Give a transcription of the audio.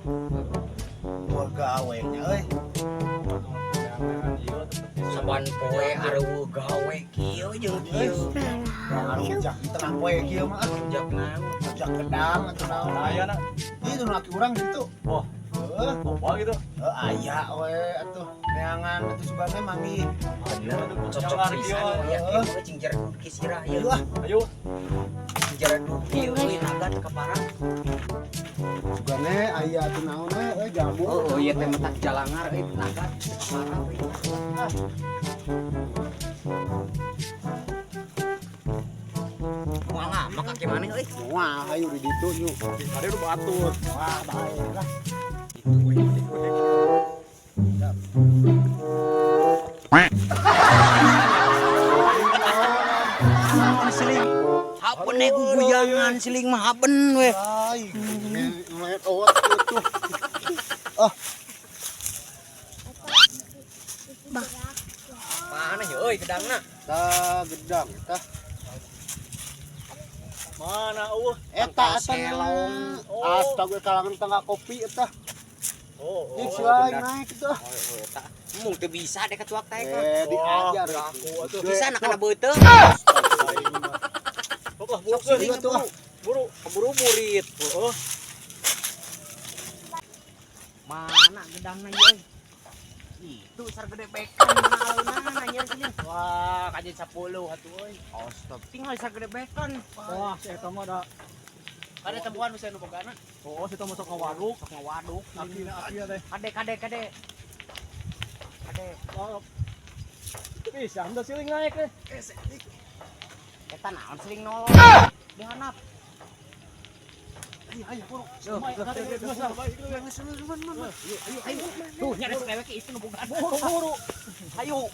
Gua gawe nya euy. Saban poe areueuh gawe kieu jeung kieu. Arujak di tengah poe kieu mah. Jak naon? Rujak gedang atuh naon. Ayana. Itu laki urang gitu. Wah, Heeh. apa gitu? Aya we atuh neangan atuh subane manggih. Bener cocok Jangan pisan kieu. ya kieu cing jarak ki sirah Ayo ieu. ah. Ayo. Cing jarak kieu euy nagan ka parang. Subane aya atuh naon we jambu. Oh ieu teh metak jalangar euy nagan ka parang euy. Moal lama kaki mana euy? Wah, ayo di ditu yuk. Ada udah batur. Wah, bae lah. Siling. Hapen gue guyangan siling mah hapen we. Ay, ngeliat awat tuh. Mana ya euy gedangna? Tah gedang tah. Mana eueuh? Eta Selong. astaga kalangan tengah kopi eta. Oh, Ini suai naik itu. Mung teu bisa dek katuak teh kan. Diajar aku atuh. Bisa nak kana beuteung. Pokok buru Iya tuh. buru keburu murid. Heeh. Mana gedangna ye euy? Itu sargede bekan mana aleunan anjeun sini. Wah, kajen 10 atuh euy. Astaga, tinggal sargede bekan. Wah, si eta mah da Ada temuan bisa nu bogana. oh, si eta masuk ke waduk. Sok ngawaduk. Akina akina teh. Kade. Kade. Oh. Bisa, anda siling naik teh. Eta naon sering nolong. Dihanap. Ayo, buru. Yo, ayo. Tuh, nyari si kewek itu nu bogaan. Buru. Ayo.